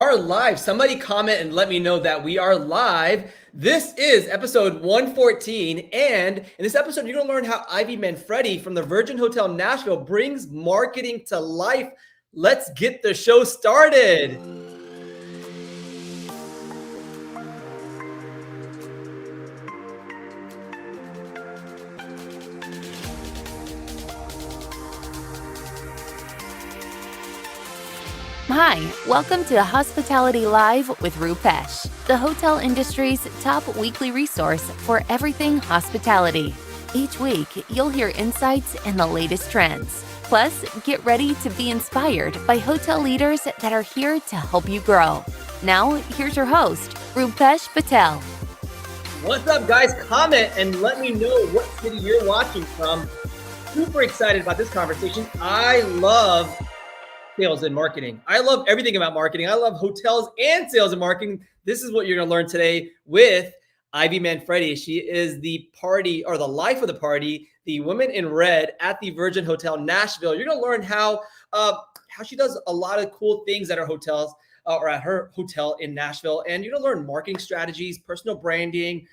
Are live. Somebody comment and let me know that we are live. This is episode 114. And in this episode, you're going to learn how Ivy Manfredi from the Virgin Hotel Nashville brings marketing to life. Let's get the show started. Hi, welcome to Hospitality Live with Rupesh, the hotel industry's top weekly resource for everything hospitality. Each week, you'll hear insights and the latest trends. Plus, get ready to be inspired by hotel leaders that are here to help you grow. Now, here's your host, Rupesh Patel. What's up, guys? Comment and let me know what city you're watching from. Super excited about this conversation. I love sales and marketing. I love everything about marketing. I love hotels and sales and marketing. This is what you're going to learn today with Ivy Manfredi. She is the party or the life of the party, the woman in red at the Virgin Hotel Nashville. You're going to learn how she does a lot of cool things at her hotels or at her hotel in Nashville. And you're going to learn marketing strategies, personal branding,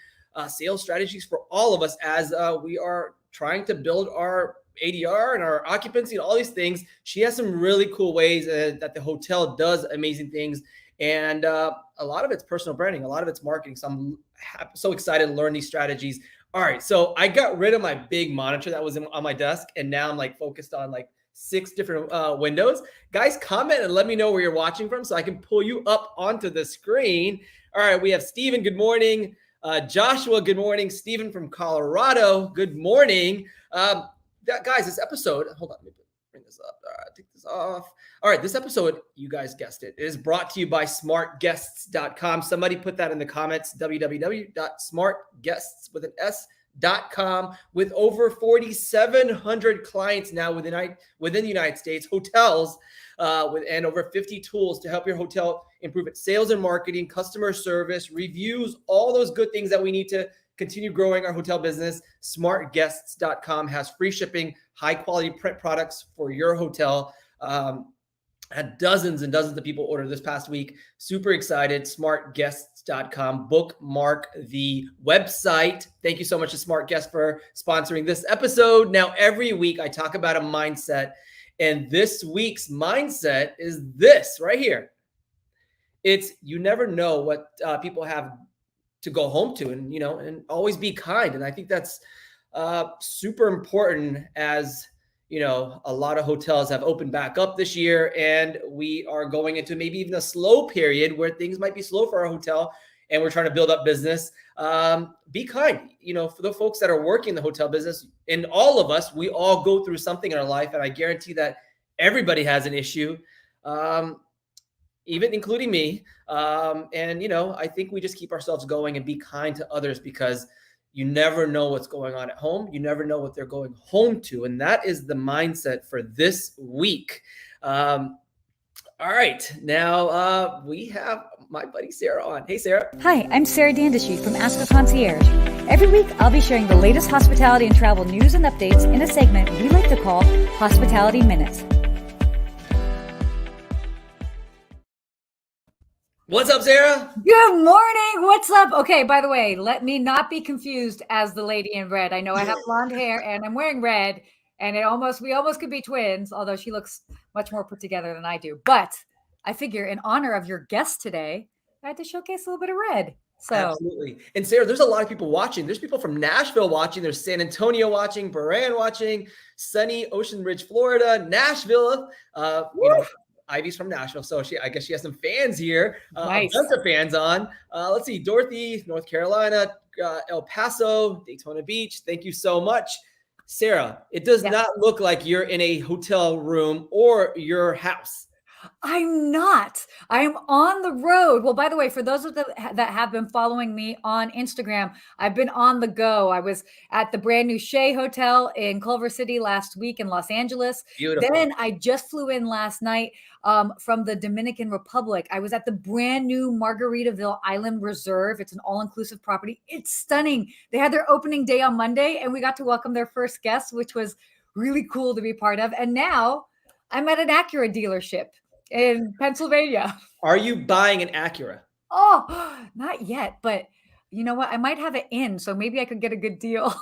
sales strategies for all of us as we are trying to build our ADR and our occupancy and all these things. She has some really cool ways that the hotel does amazing things. And a lot of it's personal branding, a lot of it's marketing. So I'm so excited to learn these strategies. All right. So I got rid of my big monitor that was on my desk. And now I'm like focused on like 6 different windows. Guys, comment and let me know where you're watching from so I can pull you up onto the screen. All right. We have Steven. Good morning. Joshua. Good morning. Steven from Colorado. Good morning. Guys, this episode, hold on, let me bring this up. Take this off. All right, this episode, you guys guessed it, is brought to you by smartguests.com. Somebody put that in the comments, www.smartguests.com, with over 4,700 clients now within the United States, hotels, and over 50 tools to help your hotel improve its sales and marketing, customer service, reviews, all those good things that we need to continue growing our hotel business. Smartguests.com has free shipping, high quality print products for your hotel. Had dozens and dozens of people order this past week. Super excited. Smartguests.com. Bookmark the website. Thank you so much to Smart Guests for sponsoring this episode. Now, every week I talk about a mindset, and this week's mindset is this right here. It's you never know what people have to go home to, and always be kind. And I think that's super important as, a lot of hotels have opened back up this year, and we are going into maybe even a slow period where things might be slow for our hotel and we're trying to build up business. Be kind, for the folks that are working in the hotel business, and all of us, we all go through something in our life. And I guarantee that everybody has an issue. Even including me. I think we just keep ourselves going and be kind to others, because you never know what's going on at home. You never know what they're going home to. And that is the mindset for this week. All right. Now we have my buddy Sarah on. Hey, Sarah. Hi, I'm Sarah Dandashy from Ask a Concierge. Every week, I'll be sharing the latest hospitality and travel news and updates in a segment we like to call Hospitality Minutes. What's up, Sarah? Good morning. What's up? Okay, by the way, let me not be confused as the lady in red. I know I have blonde hair and I'm wearing red, and we almost could be twins, although she looks much more put together than I do. But I figure in honor of your guest today, I had to showcase a little bit of red. So Absolutely. And Sarah, there's a lot of people watching. There's people from Nashville watching. There's San Antonio watching, Buran watching, sunny Ocean Ridge, Florida, Nashville. Ivy's from Nashville, so I guess she has some fans here. Nice. A bunch of fans on. Let's see, Dorothy, North Carolina, El Paso, Daytona Beach. Thank you so much. Sarah, it does not look like you're in a hotel room or your house. I'm not. I am on the road. Well, by the way, for those of that have been following me on Instagram, I've been on the go. I was at the brand new Shea Hotel in Culver City last week in Los Angeles. Beautiful. Then I just flew in last night from the Dominican Republic. I was at the brand new Margaritaville Island Reserve. It's an all-inclusive property. It's stunning. They had their opening day on Monday, and we got to welcome their first guests, which was really cool to be part of. And now I'm at an Acura dealership in Pennsylvania. Are you buying an Acura? Oh, not yet, but you know what? I might have it in, so maybe I could get a good deal.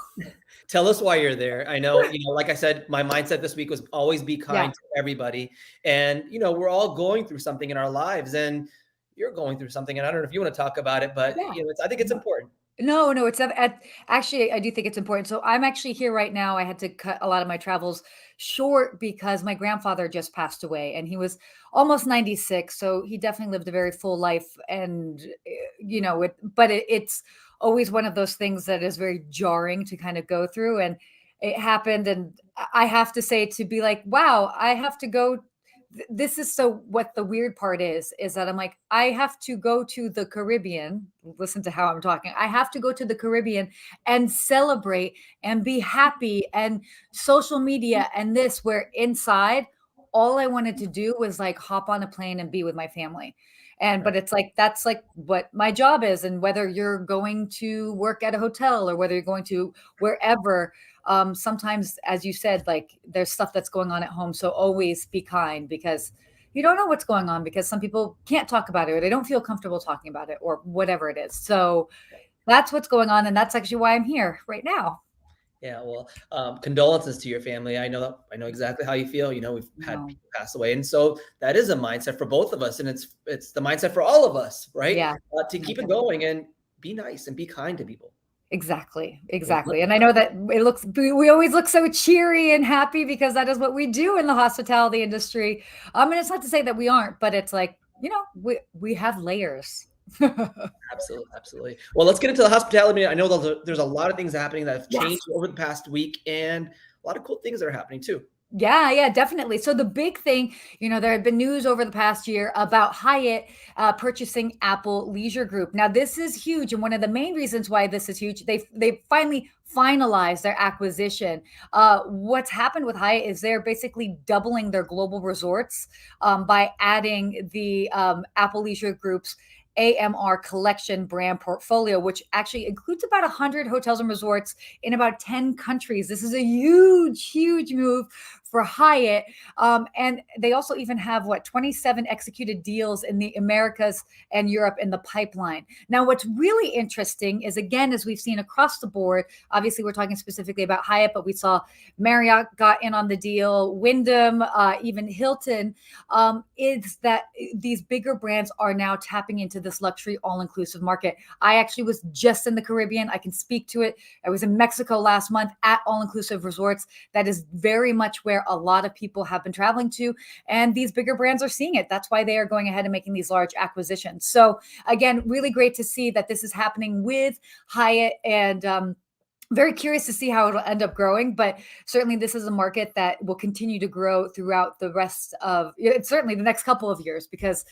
Tell us why you're there. I know, like I said, my mindset this week was always be Yeah. kind to everybody. And, we're all going through something in our lives, and you're going through something. And I don't know if you want to talk about it, but, Yeah. I think it's important. No, no, it's actually, I do think it's important. So I'm actually here right now. I had to cut a lot of my travels short because my grandfather just passed away and he was almost 96. So he definitely lived a very full life. And, it's always one of those things that is very jarring to kind of go through. And it happened. And I have to say, to be like, wow, I have to go. This is so what the weird part is that I'm like, I have to go to the Caribbean. Listen to how I'm talking. I have to go to the Caribbean and celebrate and be happy and social media and this, where inside all I wanted to do was like hop on a plane and be with my family. And Right. but it's like that's like what my job is. And whether you're going to work at a hotel or whether you're going to wherever, sometimes, as you said, like there's stuff that's going on at home. So always be kind because you don't know what's going on because some people can't talk about it or they don't feel comfortable talking about it or whatever it is. So that's what's going on. And that's actually why I'm here right now. Yeah, well, condolences to your family. I know exactly how you feel. We've had No. people pass away, and so that is a mindset for both of us, and it's the mindset for all of us, right? Yeah. To No, keep it definitely. going and be nice and be kind to people. Exactly. Well, Exactly. And I know that we always look so cheery and happy because that is what we do in the hospitality industry. And it's not to say that we aren't, but it's like, we have layers. absolutely, absolutely. Well, let's get into the hospitality. I know there's a lot of things happening that have Yes. changed over the past week, and a lot of cool things that are happening too. Yeah, yeah, definitely. So the big thing, there had been news over the past year about Hyatt purchasing Apple Leisure Group. Now, this is huge, and one of the main reasons why this is huge, they finally finalized their acquisition. What's happened with Hyatt is they're basically doubling their global resorts by adding the Apple Leisure Group's AMR collection brand portfolio, which actually includes about 100 hotels and resorts in about 10 countries. This is a huge, huge move for Hyatt. And they also even have 27 executed deals in the Americas and Europe in the pipeline. Now, what's really interesting is, again, as we've seen across the board, obviously we're talking specifically about Hyatt, but we saw Marriott got in on the deal, Wyndham, even Hilton, is that these bigger brands are now tapping into this luxury all-inclusive market. I actually was just in the Caribbean. I can speak to it. I was in Mexico last month at all-inclusive resorts. That is very much where a lot of people have been traveling to, and these bigger brands are seeing it. That's why they are going ahead and making these large acquisitions. So again, really great to see that this is happening with Hyatt, and very curious to see how it'll end up growing, but certainly this is a market that will continue to grow throughout the rest of certainly the next couple of years, because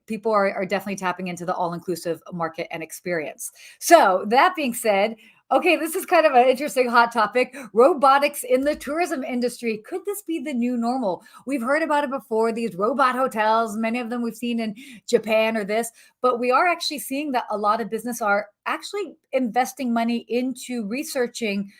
people are definitely tapping into the all-inclusive market and experience. So that being said, okay, this is kind of an interesting hot topic. Robotics in the tourism industry. Could this be the new normal? We've heard about it before, these robot hotels, many of them we've seen in Japan or this, but we are actually seeing that a lot of business are actually investing money into researching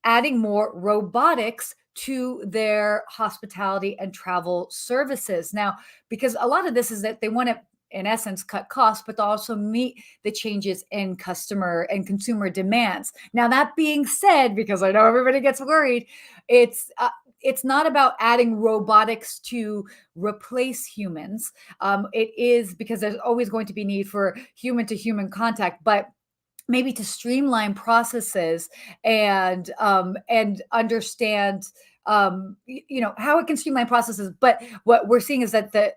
adding more robotics to their hospitality and travel services. Now, because a lot of this is that they want to, in essence, cut costs, but to also meet the changes in customer and consumer demands. Now, that being said, because I know everybody gets worried, it's not about adding robotics to replace humans. It is because there's always going to be need for human to human contact, but maybe to streamline processes and understand how it can streamline processes. But what we're seeing is that the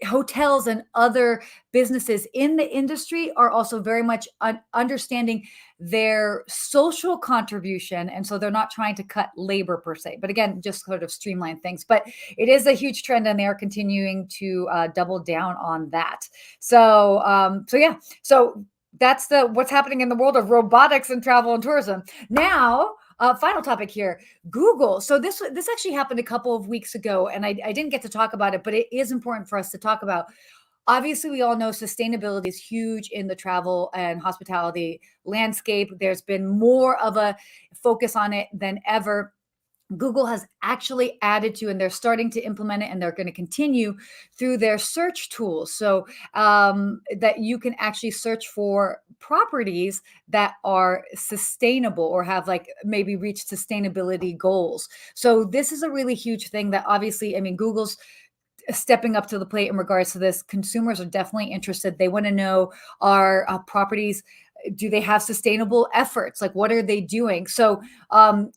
hotels and other businesses in the industry are also very much understanding their social contribution, and so they're not trying to cut labor per se, but again, just sort of streamline things. But it is a huge trend, and they are continuing to double down on that. So that's what's happening in the world of robotics and travel and tourism. Now, final topic here, Google. So this actually happened a couple of weeks ago, and I didn't get to talk about it, but it is important for us to talk about. Obviously, we all know sustainability is huge in the travel and hospitality landscape. There's been more of a focus on it than ever. Google has actually added to, and they're starting to implement it, and they're going to continue through their search tools. So that you can actually search for properties that are sustainable or have like maybe reached sustainability goals. So this is a really huge thing that obviously, I mean, Google's stepping up to the plate in regards to this. Consumers are definitely interested. They want to know, are properties, do they have sustainable efforts? Like, what are they doing? So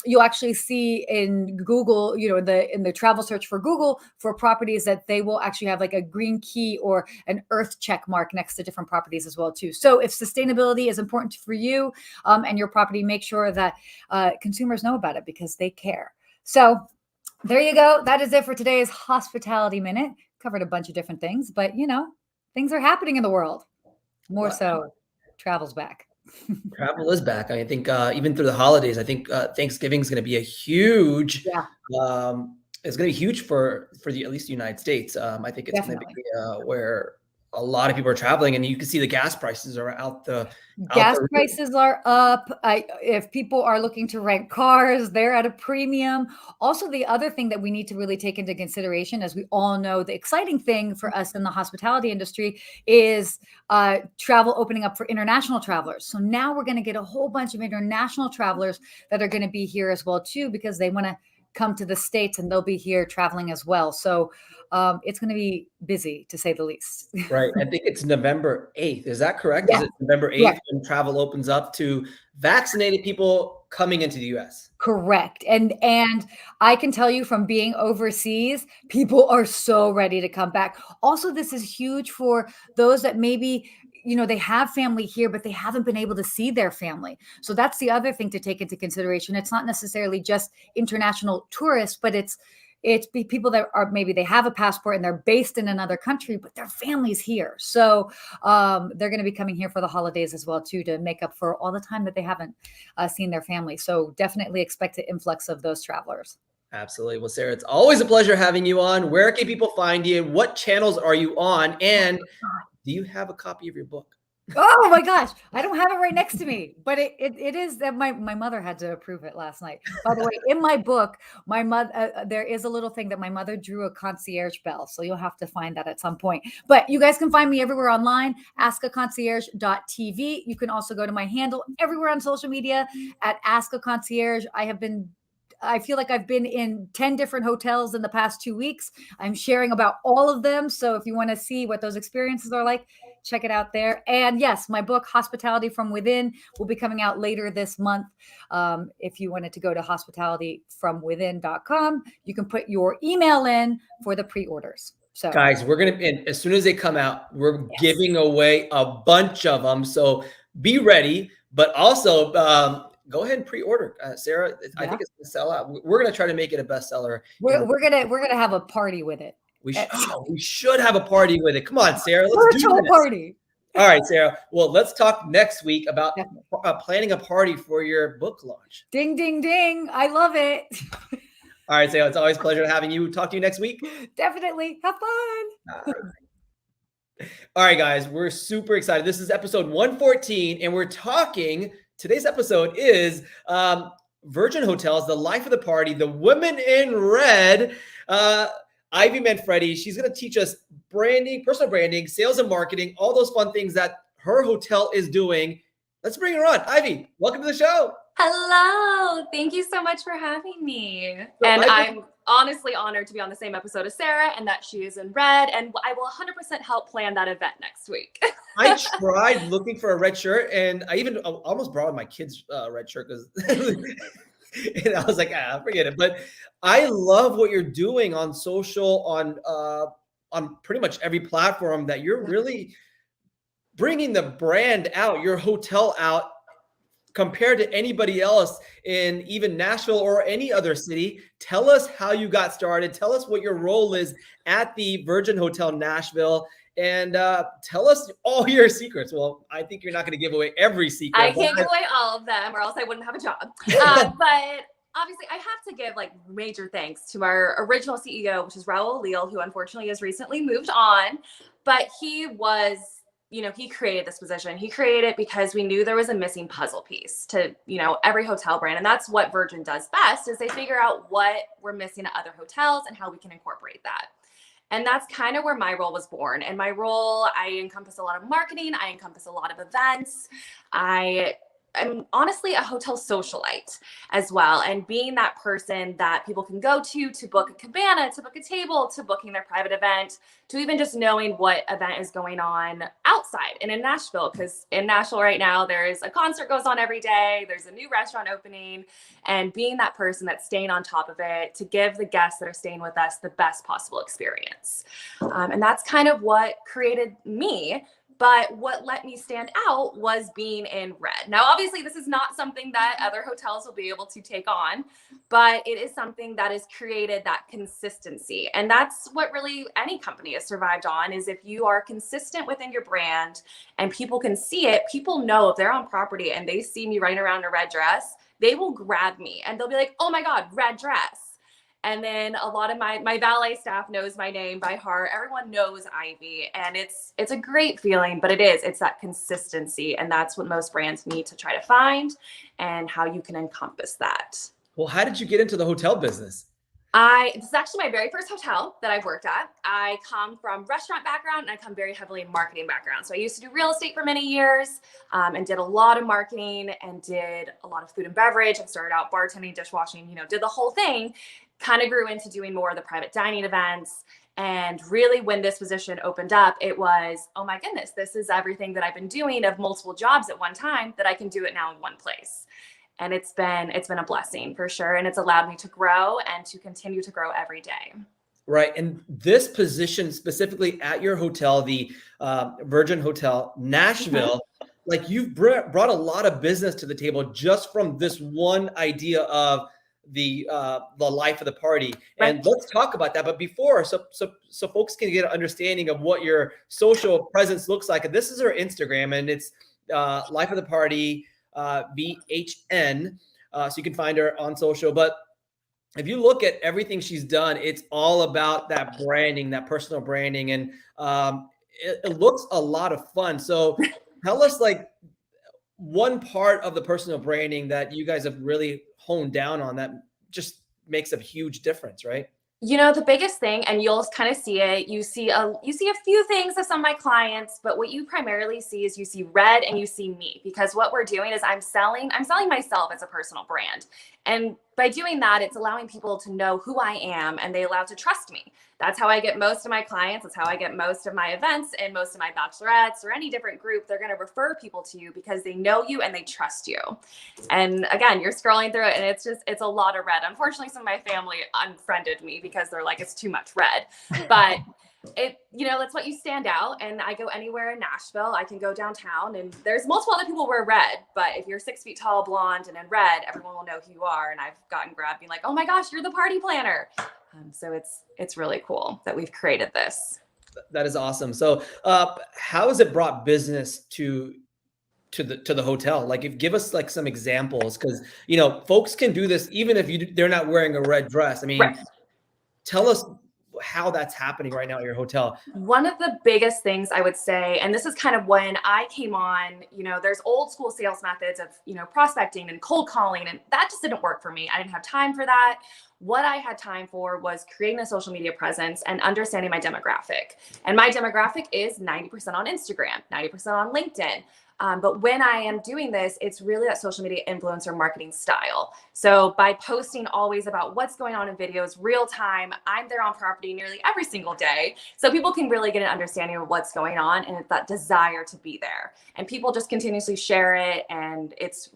you'll actually see in Google, you know, in the travel search for Google for properties, that they will actually have like a green key or an earth check mark next to different properties as well too. So if sustainability is important for you and your property, make sure that consumers know about it because they care. So there you go. That is it for today's Hospitality Minute. Covered a bunch of different things, but you know, things are happening in the world. More so, travel's back. Travel is back. I think even through the holidays, I think Thanksgiving is going to be a huge. Yeah. It's going to be huge for at least the United States. I think it's going to be where a lot of people are traveling, and you can see the gas prices are out the gas prices are up. If people are looking to rent cars, they're at a premium. Also, the other thing that we need to really take into consideration, as we all know, the exciting thing for us in the hospitality industry is travel opening up for international travelers. So now we're going to get a whole bunch of international travelers that are going to be here as well too, because they want to come to the States and they'll be here traveling as well. So it's going to be busy, to say the least. Right. I think it's November 8th. Is that correct? Yeah. Is it November 8th when travel opens up to vaccinated people coming into the U.S.? Correct. And I can tell you from being overseas, people are so ready to come back. Also, this is huge for those that maybe, you know, they have family here, but they haven't been able to see their family. So that's the other thing to take into consideration. It's not necessarily just international tourists, but it's people that are, maybe they have a passport and they're based in another country, but their family's here. So they're going to be coming here for the holidays as well too, to make up for all the time that they haven't seen their family. So definitely expect an influx of those travelers. Absolutely. Well, Sarah, it's always a pleasure having you on. Where can people find you? What channels are you on? And do you have a copy of your book? Oh my gosh, I don't have it right next to me, but it is that my mother had to approve it last night. By the way, in my book, my mother, there is a little thing that my mother drew, a concierge bell. So you'll have to find that at some point. But you guys can find me everywhere online, askaconcierge.tv. You can also go to my handle everywhere on social media at askaconcierge. I feel like I've been in 10 different hotels in the past 2 weeks. I'm sharing about all of them. So if you want to see what those experiences are like, check it out there. And yes, my book, Hospitality from Within, will be coming out later this month. If you wanted to go to hospitalityfromwithin.com, you can put your email in for the pre-orders. So guys, we're going to, as soon as they come out, we're giving away a bunch of them. So be ready, but also go ahead and pre-order, Sarah. I think it's going to sell out. We're going to try to make it a bestseller. We're gonna have a party with it. We should have a party with it. Come on, Sarah. Let's do this. Party. All right, Sarah. Well, let's talk next week about planning a party for your book launch. Ding, ding, ding. I love it. All right, Sarah. It's always a pleasure having you. Talk to you next week. Definitely. Have fun. All right, guys. We're super excited. This is episode 114, and we're talking. Today's episode is Virgin Hotels, the life of the party, the women in red. Ivy Manfredi, she's going to teach us branding, personal branding, sales and marketing, all those fun things that her hotel is doing. Let's bring her on. Ivy, welcome to the show. Hello. Thank you so much for having me. And I'm honestly honored to be on the same episode as Sarah and that she is in red. And I will 100% help plan that event next week. I tried looking for a red shirt, and I even almost brought my kid's red shirt because and I was like, forget it. But I love what you're doing on social, on pretty much every platform, that you're really bringing the brand out, your hotel out, compared to anybody else in even Nashville or any other city. Tell us how you got started. Tell us what your role is at the Virgin Hotel Nashville. And tell us all your secrets. Well, I think you're not going to give away every secret. I can't give away all of them, or else I wouldn't have a job. But obviously, I have to give major thanks to our original CEO, which is Raul Leal, who unfortunately has recently moved on. But he was he created this position. He created it because we knew there was a missing puzzle piece to, every hotel brand. And that's what Virgin does best, is they figure out what we're missing at other hotels and how we can incorporate that. And that's kind of where my role was born. And my role, I encompass a lot of marketing. I encompass a lot of events. I'm honestly a hotel socialite as well. And being that person that people can go to book a cabana, to book a table, to booking their private event, to even just knowing what event is going on outside and in Nashville. Because in Nashville right now, there's a concert goes on every day. There's a new restaurant opening. And being that person that's staying on top of it to give the guests that are staying with us the best possible experience. And that's kind of what created me. But what let me stand out was being in red. Now, obviously, this is not something that other hotels will be able to take on, but it is something that has created that consistency. And that's what really any company has survived on, is if you are consistent within your brand and people can see it, people know if they're on property and they see me running around in a red dress, they will grab me and they'll be like, oh my God, red dress. And then a lot of my valet staff knows my name by heart. Everyone knows Ivy, and it's a great feeling, but it's that consistency. And that's what most brands need to try to find, and how you can encompass that. Well, how did you get into the hotel business? This is actually my very first hotel that I've worked at. I come from restaurant background, and I come very heavily in marketing background. So I used to do real estate for many years, and did a lot of marketing and did a lot of food and beverage. I started out bartending, dishwashing, did the whole thing. Kind of grew into doing more of the private dining events. And really, when this position opened up, it was, oh my goodness, this is everything that I've been doing of multiple jobs at one time, that I can do it now in one place. And it's been a blessing for sure. And it's allowed me to grow and to continue to grow every day. Right. And this position specifically at your hotel, the Virgin Hotel Nashville, like you've brought a lot of business to the table just from this one idea of the life of the party. Right. And let's talk about that. But before, so folks can get an understanding of what your social presence looks like. And this is her Instagram, and it's Life of the Party VHN. So you can find her on social. But if you look at everything she's done, it's all about that branding, that personal branding. And it looks a lot of fun. So tell us, like, one part of the personal branding that you guys have really honed down on that just makes a huge difference, right? The biggest thing, and you'll kind of see it, you see a few things of some of my clients, but what you primarily see is you see red and you see me, because what we're doing is I'm selling myself as a personal brand. And by doing that, it's allowing people to know who I am, and they allow to trust me. That's how I get most of my clients. That's how I get most of my events and most of my bachelorettes or any different group. They're going to refer people to you because they know you and they trust you. And again, you're scrolling through it and it's a lot of red. Unfortunately, some of my family unfriended me because they're like, it's too much red. But that's what you stand out. And I go anywhere in Nashville. I can go downtown, and there's multiple other people wear red. But if you're 6 feet tall, blonde, and in red, everyone will know who you are. And I've gotten grabbed being like, oh my gosh, you're the party planner. So it's really cool that we've created this. That is awesome. So how has it brought business to the hotel? Like, give us like some examples, because folks can do this even if they're not wearing a red dress. I mean, right. Tell us how that's happening right now at your hotel. One of the biggest things I would say, and this is kind of when I came on, there's old school sales methods of, prospecting and cold calling, and that just didn't work for me. I didn't have time for that. What I had time for was creating a social media presence and understanding my demographic. And my demographic is 90% on Instagram, 90% on LinkedIn. But when I am doing this, it's really that social media influencer marketing style. So by posting always about what's going on in videos, real time, I'm there on property nearly every single day. So people can really get an understanding of what's going on, and it's that desire to be there. And people just continuously share it. And it's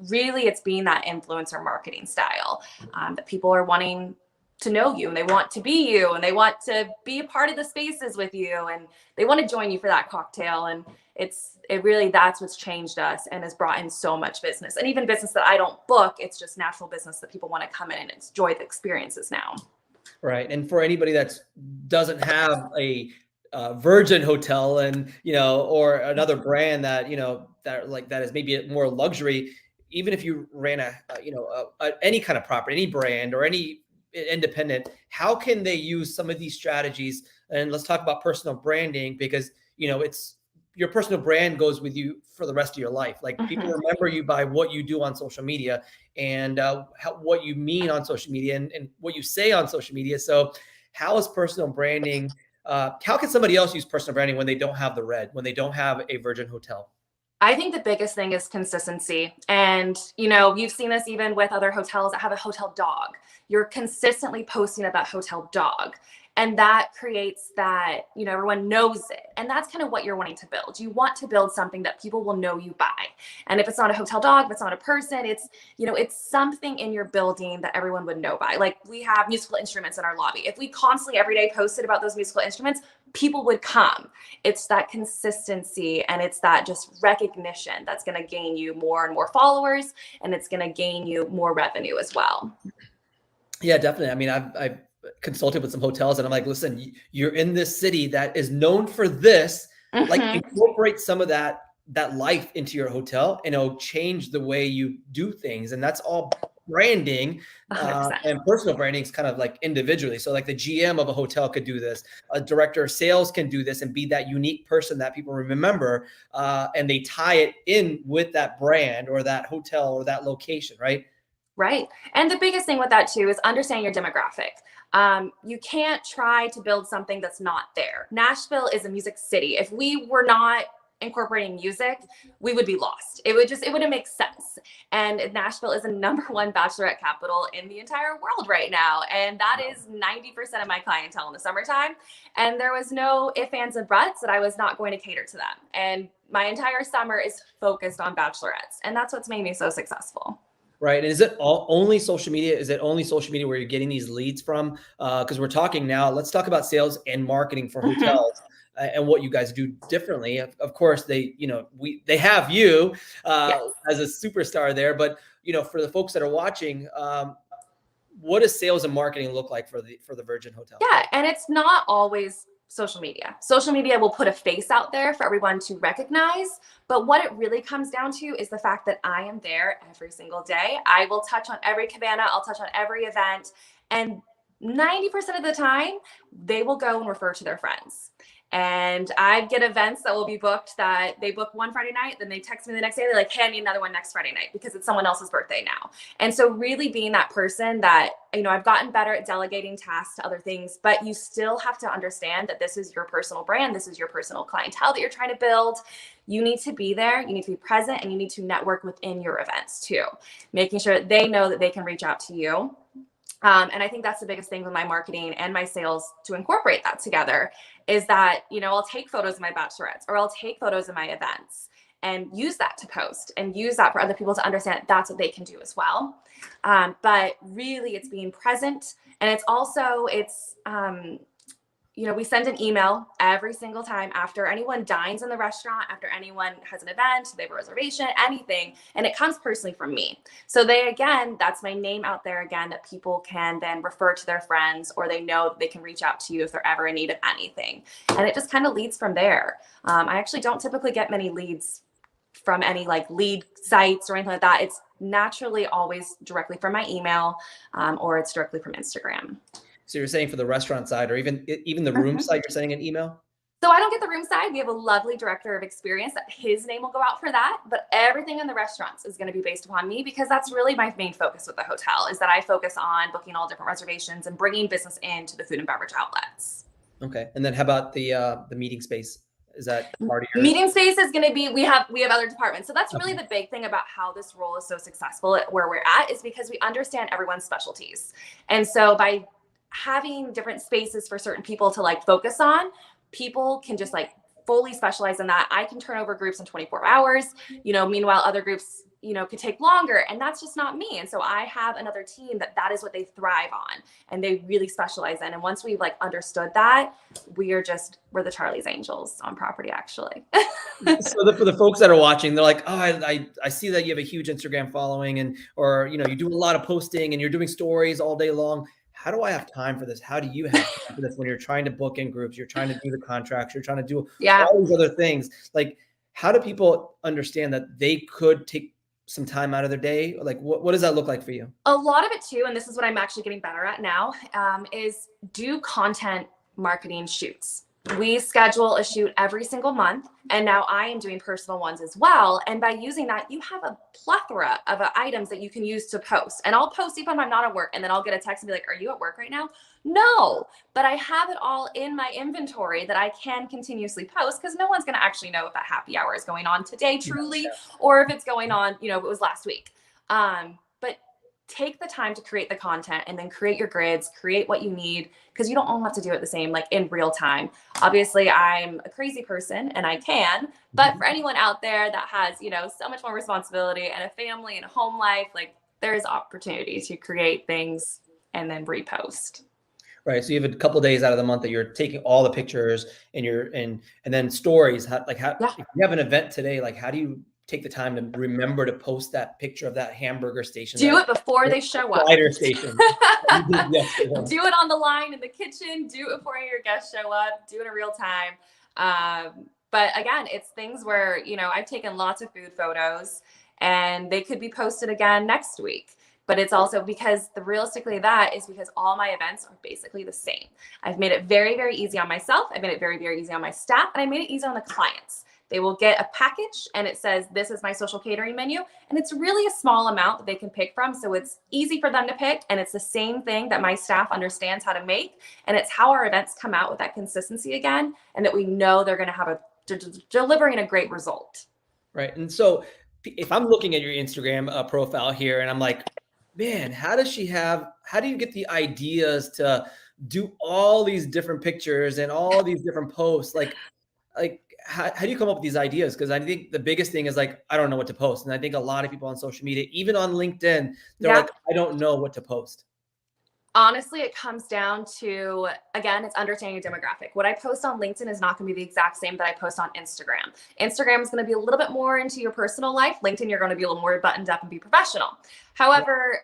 being that influencer marketing style that people are wanting to know you, and they want to be you, and they want to be a part of the spaces with you, and they want to join you for that cocktail. And that's what's changed us and has brought in so much business, and even business that I don't book. It's just natural business that people want to come in and enjoy the experiences now. Right. And for anybody that doesn't have a Virgin hotel and, or another brand that, that is maybe more luxury, even if you ran any kind of property, any brand or any independent, how can they use some of these strategies? And let's talk about personal branding, because, it's, your personal brand goes with you for the rest of your life. Like people remember you by what you do on social media and what you mean on social media and what you say on social media. So how is personal branding, how can somebody else use personal branding when they don't have the red, when they don't have a Virgin hotel? I think the biggest thing is consistency. And, you know, you've seen this even with other hotels that have a hotel dog. You're consistently posting about hotel dog. And that creates that, you know, everyone knows it. And that's kind of what you're wanting to build. You want to build something that people will know you by. And if it's not a hotel dog, if it's not a person, it's, you know, it's something in your building that everyone would know by. Like we have musical instruments in our lobby. If we constantly every day posted about those musical instruments, people would come. It's that consistency and it's that just recognition that's going to gain you more and more followers, and it's going to gain you more revenue as well. Yeah, definitely. I mean, I've consulted with some hotels and I'm like, listen, you're in this city that is known for this, like incorporate some of that life into your hotel and it'll change the way you do things. And that's all branding, and personal branding is kind of like individually. So like the GM of a hotel could do this, a director of sales can do this and be that unique person that people remember, and they tie it in with that brand or that hotel or that location, right? Right. And the biggest thing with that too is understand your demographic. You can't try to build something that's not there. Nashville is a music city. If we were not incorporating music, we would be lost. It wouldn't make sense. And Nashville is the #1 bachelorette capital in the entire world right now. And that is 90% of my clientele in the summertime. And there was no ifs, ands, and buts that I was not going to cater to them. And my entire summer is focused on bachelorettes. And that's what's made me so successful. Right. And is it only social media? Is it only social media where you're getting these leads from? Because we're talking now, let's talk about sales and marketing for hotels and what you guys do differently. Of course, they have you as a superstar there. But, you know, for the folks that are watching, what does sales and marketing look like for the Virgin Hotel? Yeah. And it's not always social media. Social media will put a face out there for everyone to recognize. But what it really comes down to is the fact that I am there every single day. I will touch on every cabana. I'll touch on every event. And 90% of the time, they will go and refer to their friends. And I get events that will be booked that they book one Friday night, then they text me the next day. They're like, hey, I need another one next Friday night because it's someone else's birthday now. And so really being that person that, you know, I've gotten better at delegating tasks to other things, but you still have to understand that this is your personal brand. This is your personal clientele that you're trying to build. You need to be there. You need to be present, and you need to network within your events too, making sure that they know that they can reach out to you. And I think that's the biggest thing with my marketing and my sales to incorporate that together is that, you know, I'll take photos of my bachelorettes or I'll take photos of my events and use that to post and use that for other people to understand that's what they can do as well. But really it's being present, and it's also, you know, we send an email every single time after anyone dines in the restaurant, after anyone has an event, they have a reservation, anything, and it comes personally from me. So that's my name out there again, that people can then refer to their friends, or they know that they can reach out to you if they're ever in need of anything. And it just kind of leads from there. I actually don't typically get many leads from any like lead sites or anything like that. It's naturally always directly from my email, or it's directly from Instagram. So you're saying for the restaurant side or even the room side, you're sending an email? So I don't get the room side. We have a lovely director of experience that his name will go out for that. But everything in the restaurants is going to be based upon me, because that's really my main focus with the hotel, is that I focus on booking all different reservations and bringing business into the food and beverage outlets. Okay. And then how about the meeting space? Is that part of your meeting space? Is going to be, we have other departments. So that's really the big thing about how this role is so successful at where we're at, is because we understand everyone's specialties. And so by having different spaces for certain people to like focus on, people can just like fully specialize in that. I can turn over groups in 24 hours, you know, meanwhile other groups, you know, could take longer, and that's just not me. And so I have another team that is what they thrive on and they really specialize in. And once we've like understood that, we're the Charlie's Angels on property, actually. So for the folks that are watching, they're like, oh, I see that you have a huge Instagram following, or, you know, you do a lot of posting and you're doing stories all day long. How do I have time for this? How do you have time for this when you're trying to book in groups, you're trying to do the contracts, you're trying to do all these other things? Like, how do people understand that they could take some time out of their day? Like, what does that look like for you? A lot of it too, and this is what I'm actually getting better at now, is do content marketing shoots. We schedule a shoot every single month, and now I am doing personal ones as well. And by using that, you have a plethora of items that you can use to post. And I'll post even when I'm not at work, and then I'll get a text and be like, are you at work right now? No, but I have it all in my inventory that I can continuously post, because no one's going to actually know if that happy hour is going on today truly, or if it's going on, if it was last week. But take the time to create the content, and then create your grids, create what you need, because you don't all have to do it the same, like in real time. Obviously, I'm a crazy person and I can, but for anyone out there that has, so much more responsibility and a family and a home life, like there's opportunity to create things and then repost. Right. So you have a couple of days out of the month that you're taking all the pictures and then stories. If you have an event today, like how do you take the time to remember to post that picture of that hamburger station? Do it before they show up. Station. Do it on the line in the kitchen. Do it before your guests show up. Do it in real time. But again, it's things where, I've taken lots of food photos, and they could be posted again next week. But it's also because realistically that is because all my events are basically the same. I've made it very, very easy on myself. I've made it very, very easy on my staff, and I made it easy on the clients. They will get a package, and it says, this is my social catering menu. And it's really a small amount that they can pick from. So it's easy for them to pick. And it's the same thing that my staff understands how to make. And it's how our events come out with that consistency again, and that we know they're going to have delivering a great result. Right. And so if I'm looking at your Instagram profile here, and I'm like, man, how do you get the ideas to do all these different pictures and all these different posts? Like how do you come up with these ideas? Because I think the biggest thing is like, I don't know what to post. And I think a lot of people on social media, even on LinkedIn, they're like, I don't know what to post. Honestly, it comes down to, again, it's understanding your demographic. What I post on LinkedIn is not going to be the exact same that I post on Instagram. Instagram is going to be a little bit more into your personal life. LinkedIn, you're going to be a little more buttoned up and be professional. However,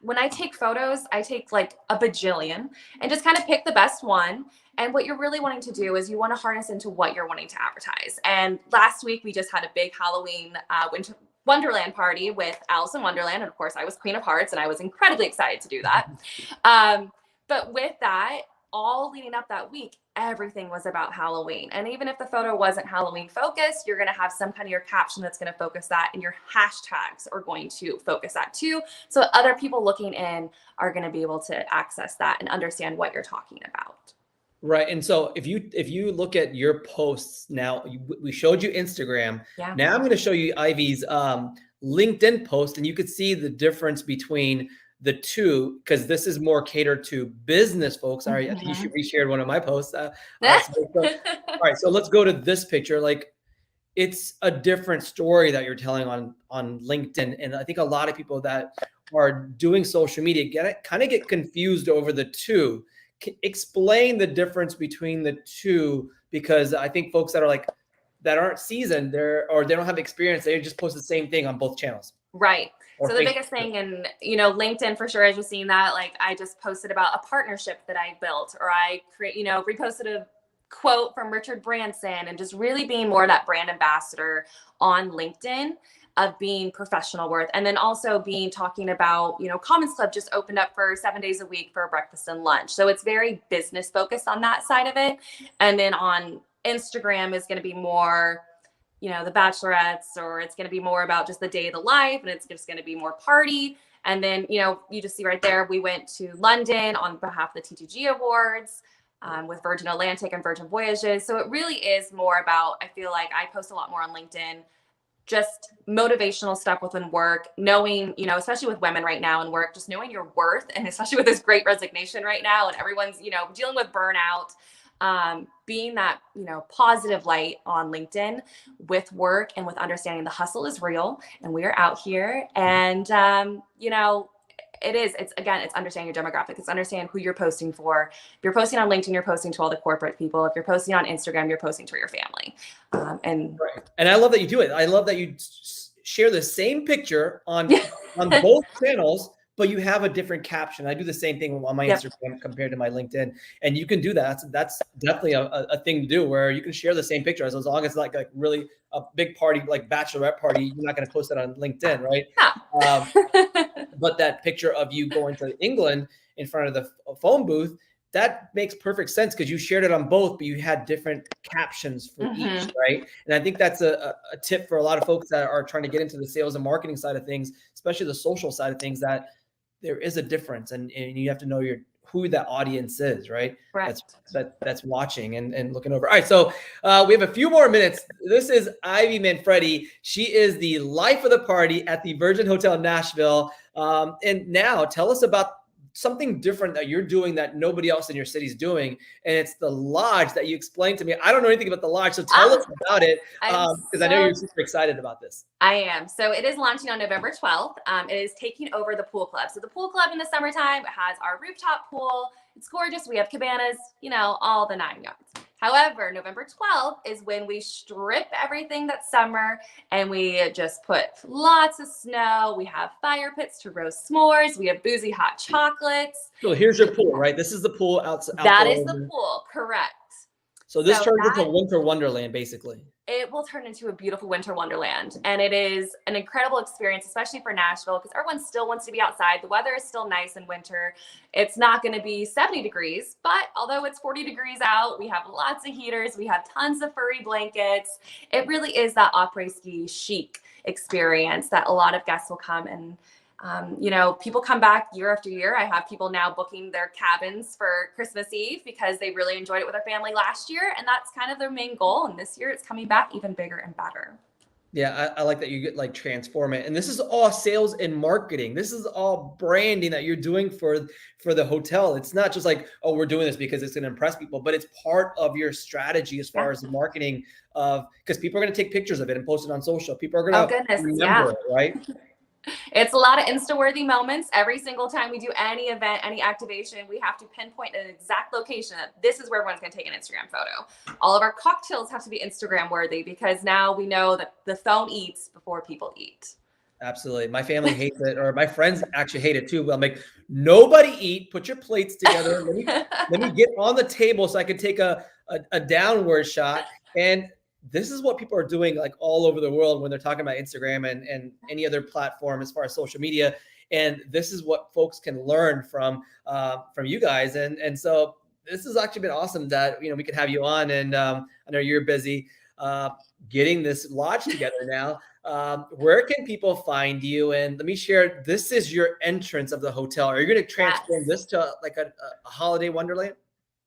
when I take photos, I take like a bajillion and just kind of pick the best one. And what you're really wanting to do is you want to harness into what you're wanting to advertise. And last week, we just had a big Halloween winter Wonderland party with Alice in Wonderland. And of course, I was Queen of Hearts, and I was incredibly excited to do that. But with that, all leading up that week, everything was about Halloween. And even if the photo wasn't Halloween focused, you're going to have some kind of your caption that's going to focus that, and your hashtags are going to focus that too. So other people looking in are going to be able to access that and understand what you're talking about. Right. And so if you look at your posts now, we showed you Instagram. Yeah. Now I'm going to show you Ivy's LinkedIn post, and you could see the difference between the two, because this is more catered to business folks. All right. I think you should reshared one of my posts. All right. So let's go to this picture. Like, it's a different story that you're telling on LinkedIn. And I think a lot of people that are doing social media get confused over the two. Explain the difference between the two, because I think folks that aren't seasoned or they don't have experience, they just post the same thing on both channels. Right. So the biggest thing, and LinkedIn for sure, as you've seen that, like I just posted about a partnership that I built, or I reposted a quote from Richard Branson, and just really being more of that brand ambassador on LinkedIn of being professional worth. And then also talking about, Commons Club just opened up for 7 days a week for breakfast and lunch. So it's very business focused on that side of it. And then on Instagram is going to be more, the bachelorettes, or it's going to be more about just the day of the life, and it's just going to be more party. And then, you just see right there, we went to London on behalf of the TTG Awards with Virgin Atlantic and Virgin Voyages. So it really is more about, I feel like I post a lot more on LinkedIn, just motivational stuff within work, knowing, especially with women right now in work, just knowing your worth, and especially with this great resignation right now, and everyone's, dealing with burnout, being that, positive light on LinkedIn with work, and with understanding the hustle is real, and we are out here, and, it's understanding your demographic. It's understanding who you're posting for. If you're posting on LinkedIn, you're posting to all the corporate people. If you're posting on Instagram, you're posting to your family. And I love that you do it. I love that you share the same picture on both channels, but you have a different caption. I do the same thing on my Instagram compared to my LinkedIn, and you can do that. That's definitely a thing to do, where you can share the same picture, as long as it's like really a big party, like bachelorette party. You're not going to post it on LinkedIn, right? Yeah. But that picture of you going to England in front of the phone booth, that makes perfect sense because you shared it on both, but you had different captions for each, right? And I think that's a tip for a lot of folks that are trying to get into the sales and marketing side of things, especially the social side of things, that there is a difference, and you have to know who that audience is, right? Right. That's watching and looking over. All right, so we have a few more minutes. This is Ivy Manfredi. She is the life of the party at the Virgin Hotel Nashville. And now tell us about something different that you're doing that nobody else in your city is doing, and it's the lodge that you explained to me. I don't know anything about the lodge, so tell us about it, because I know you're super excited about this. I am. So it is launching on November 12th. It is taking over the pool club. So the pool club in the summertime has our rooftop pool. It's gorgeous. We have cabanas, all the 9 yards. However, November 12th is when we strip everything that's summer and we just put lots of snow. We have fire pits to roast s'mores. We have boozy hot chocolates. So here's your pool, right? This is the pool outside. That is the pool, correct. So this turns into winter wonderland, basically. It will turn into a beautiful winter wonderland. And it is an incredible experience, especially for Nashville, because everyone still wants to be outside. The weather is still nice in winter. It's not going to be 70 degrees, but although it's 40 degrees out, we have lots of heaters. We have tons of furry blankets. It really is that après-ski chic experience that a lot of guests will come and people come back year after year. I have people now booking their cabins for Christmas Eve because they really enjoyed it with their family last year. And that's kind of their main goal. And this year it's coming back even bigger and better. Yeah, I like that you get transform it. And this is all sales and marketing. This is all branding that you're doing for the hotel. It's not just we're doing this because it's going to impress people, but it's part of your strategy as far as the marketing because people are going to take pictures of it and post it on social. People are going to remember it, right? It's a lot of Insta-worthy moments. Every single time we do any event, any activation, we have to pinpoint an exact location that this is where everyone's going to take an Instagram photo. All of our cocktails have to be Instagram worthy because now we know that the phone eats before people eat. Absolutely. My family hates it, or my friends actually hate it too. But I'm like, nobody eat, put your plates together. Let me get on the table so I can take a downward shot. And this is what people are doing all over the world when they're talking about Instagram and any other platform as far as social media. And this is what folks can learn from you guys. And so this has actually been awesome that, we could have you on. And I know you're busy getting this lodge together now. Where can people find you? And let me share, this is your entrance of the hotel. Are you going to transform this to a holiday wonderland?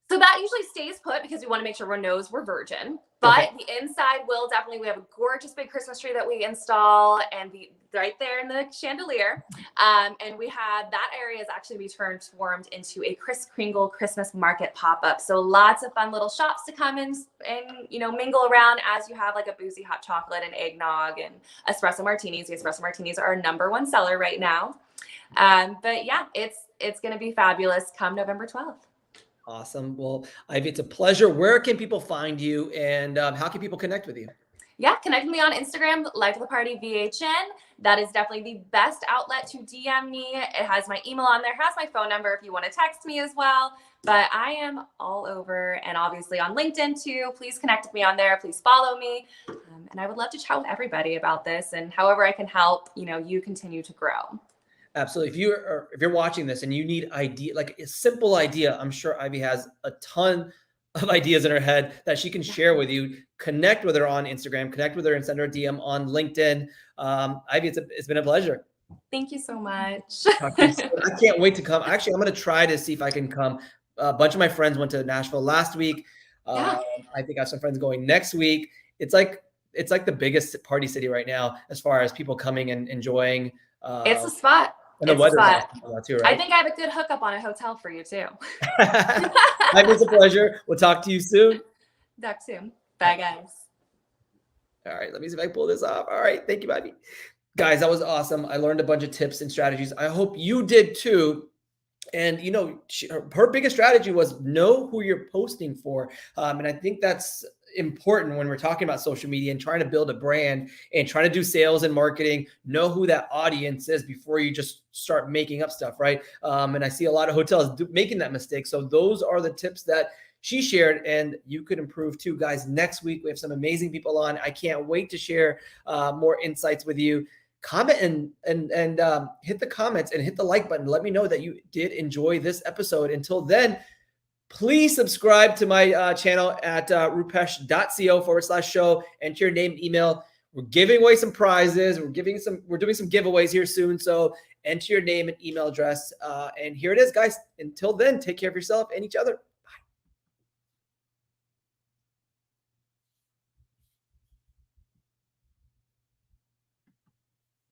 So that usually stays put because we want to make sure everyone knows we're Virgin. But the inside will definitely, we have a gorgeous big Christmas tree that we install and right there in the chandelier. And we have that area is actually be transformed into a Kris Kringle Christmas market pop-up. So lots of fun little shops to come in and mingle around as you have a boozy hot chocolate and eggnog and espresso martinis. The espresso martinis are our #1 seller right now. But yeah, it's going to be fabulous come November 12th. Awesome. Well, Ivy, it's a pleasure. Where can people find you and how can people connect with you? Yeah, connect with me on Instagram, Life of the Party VHN. That is definitely the best outlet to DM me. It has my email on there, has my phone number if you want to text me as well. But I am all over and obviously on LinkedIn too. Please connect with me on there. Please follow me. And I would love to chat with everybody about this and however I can help, you continue to grow. Absolutely. If you're watching this and you need idea, a simple idea, I'm sure Ivy has a ton of ideas in her head that she can share with you. Connect with her on Instagram, connect with her and send her a DM on LinkedIn. Ivy, it's been a pleasure. Thank you so much. I can't wait to come. Actually, I'm going to try to see if I can come. A bunch of my friends went to Nashville last week. I think I have some friends going next week. It's like the biggest party city right now as far as people coming and enjoying. It's a spot. And the weather's awesome too, right? I think I have a good hookup on a hotel for you too. It's a pleasure. We'll talk to you soon. Talk soon. Bye, guys. All right, let me see if I can pull this off. All right, thank you, Ivy. Guys, that was awesome. I learned a bunch of tips and strategies. I hope you did too. And her biggest strategy was know who you're posting for. And I think that's important when we're talking about social media and trying to build a brand and trying to do sales and marketing. Know who that audience is before you just start making up stuff, right? And I see a lot of hotels making that mistake. So those are the tips that she shared, and you could improve too, guys. Next week we have some amazing people on. I can't wait to share more insights with you. Comment and hit the comments and hit the like button. Let me know that you did enjoy this episode. Until then, Please subscribe to my channel at rupesh.co/show. Enter your name and email. We're giving away some prizes. We're doing some giveaways here soon. So enter your name and email address. And here it is, guys. Until then, take care of yourself and each other.